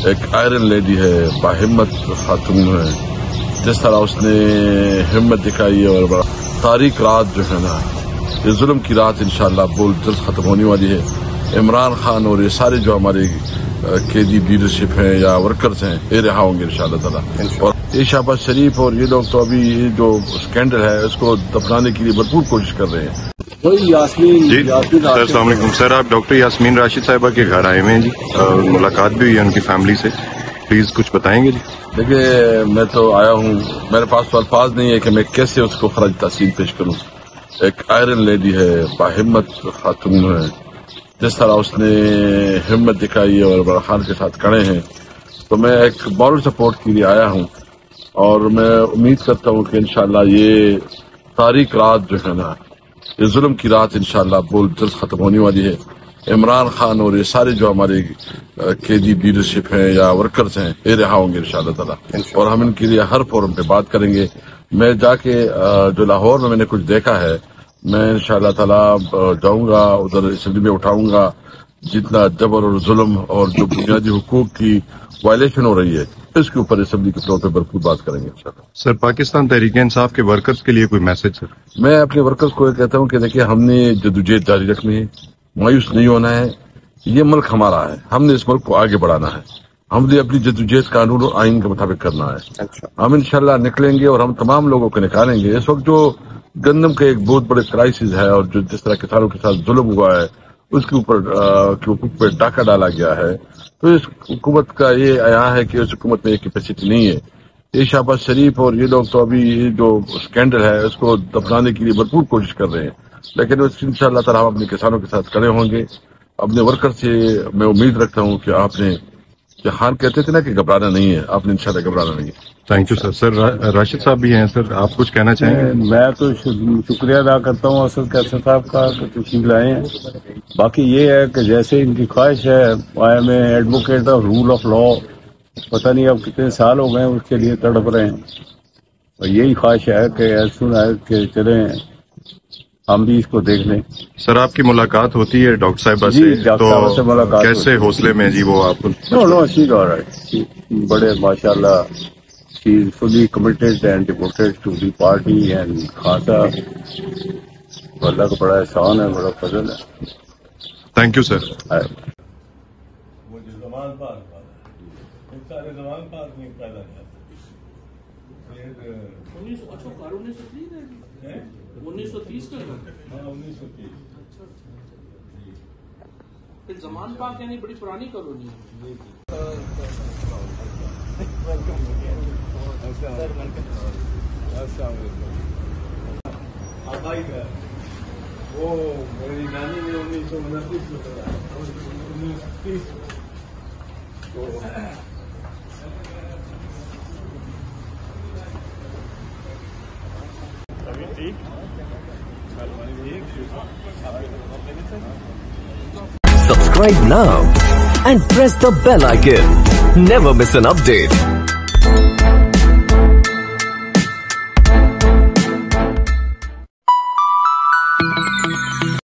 ایک iron lady ہے، باہمت خاتون ہے، جس طرح اس نے ہمت دکھائی ہے اور تاریخ رات جو ہے نا، یہ ظلم کی رات انشاءاللہ بہت جلد ختم ہونے والی ہے۔ عمران خان اور یہ سارے جو ہمارے قیدی لیڈرشپ ہیں یا ورکرز ہیں، یہ رہا ہوں گے انشاءاللہ تعالی۔ اور یہ شہباز شریف اور یہ لوگ تو ابھی یہ جو اسکینڈل ہے اس کو دفنانے کے لیے بھرپور کوشش کر رہے ہیں۔ جی سر، السلام علیکم سر، آپ ڈاکٹر یاسمین راشد صاحبہ کے گھر آئے ہوئے ہیں جی، ملاقات بھی ہوئی ہے ان کی فیملی سے، پلیز کچھ بتائیں گے جی؟ دیکھیے میں تو آیا ہوں، میرے پاس تو الفاظ نہیں ہے کہ میں کیسے اس کو خراج تحسین پیش کروں۔ ایک آئرن لیڈی ہے، باہمت خاتون ہے، جس طرح اس نے ہمت دکھائی ہے اور عمران خان کے ساتھ کھڑے ہیں، تو میں ایک مورل سپورٹ کے لیے آیا ہوں اور میں امید کرتا ہوں کہ انشاءاللہ یہ تاریخ رات جو ہے نا، یہ ظلم کی رات انشاءاللہ بہت جلد ختم ہونے والی ہے۔ عمران خان اور یہ سارے جو ہمارے قیدی لیڈرشپ ہیں یا ورکرز ہیں، یہ رہا ہوں گے انشاءاللہ تعالی، اور ہم ان کے لیے ہر فورم پہ بات کریں گے۔ میں جا کے جو لاہور میں نے کچھ دیکھا ہے، میں انشاءاللہ تعالی جاؤں گا ادھر، اسمبلی میں اٹھاؤں گا جتنا جبر اور ظلم اور جو بنیادی حقوق کی وائلیشن ہو رہی ہے، اس کے اوپر اسمبلی کے فلور پہ بھرپور بات کریں گے انشاءاللہ۔ سر، پاکستان تحریک انصاف کے ورکرز کے لیے کوئی میسج سر؟ میں اپنے ورکرز کو یہ کہتا ہوں کہ دیکھیے، ہم نے جدوجہد جاری رکھنی ہے، مایوس نہیں ہونا ہے۔ یہ ملک ہمارا ہے، ہم نے اس ملک کو آگے بڑھانا ہے، ہم نے اپنی جدوجہد قانون اور آئین کے مطابق کرنا ہے۔ ہم انشاءاللہ نکلیں گے اور ہم تمام لوگوں کو نکالیں گے۔ اس وقت جو گندم کا ایک بہت بڑے کرائسس ہے اور جو جس طرح کسانوں کے ساتھ ظلم ہوا ہے، اس کے اوپر حقوق پہ ڈاکہ ڈالا گیا ہے، تو اس حکومت کا یہ عیاں ہے کہ اس حکومت میں یہ کیپیسٹی نہیں ہے۔ یہ شہباز شریف اور یہ لوگ تو ابھی یہ جو اسکینڈل ہے اس کو دفنانے کے لیے بھرپور کوشش کر رہے ہیں، لیکن انشاءاللہ تعالی ہم اپنے کسانوں کے ساتھ کھڑے ہوں گے۔ اپنے ورکر سے میں امید رکھتا ہوں کہ آپ نے، کہ خان کہتے تھے نا کہ گھبرانا نہیں ہے، آپ نے انشاءاللہ گھبرانا نہیں ہے۔ Thank you sir. Sir, Rashid صاحب بھی ہیں سر، آپ کچھ کہنا چاہیں گے؟ میں تو شکریہ ادا کرتا ہوں اسد کیسر صاحب کا کہ تشریف لائے ہیں۔ باقی یہ ہے کہ جیسے ان کی خواہش ہے، I am a advocate of rule of law, پتہ نہیں اب کتنے سال ہو گئے اس کے لیے تڑپ رہے ہیں، اور یہی خواہش ہے کہ ایسا ہے کہ چلیں ہم بھی اس کو دیکھ لیں۔ سر، آپ کی ملاقات ہوتی ہے ڈاکٹر صاحبہ جی، سے، ڈاکٹر صاحبہ سے ملاقات کیسے حوصلے میں جی وہ آپ؟ نو شیز آلرائٹ، بڑے ماشاء اللہ، she is fully committed and devoted to the party and خاصا، اللہ کا بڑا احسان ہے، بڑا فضل ہے۔ Thank you sir. مجھے زمان پار سارے زمان پار نہیں پیدا کیا 1930 میں، ہاں 1930 زمان پاک یعنی بڑی پرانی کالونی ہے۔ آبائی کا وہ میری نانی نے 1929 میں کرا، 1930 Subscribe now and press the bell icon. Never miss an update.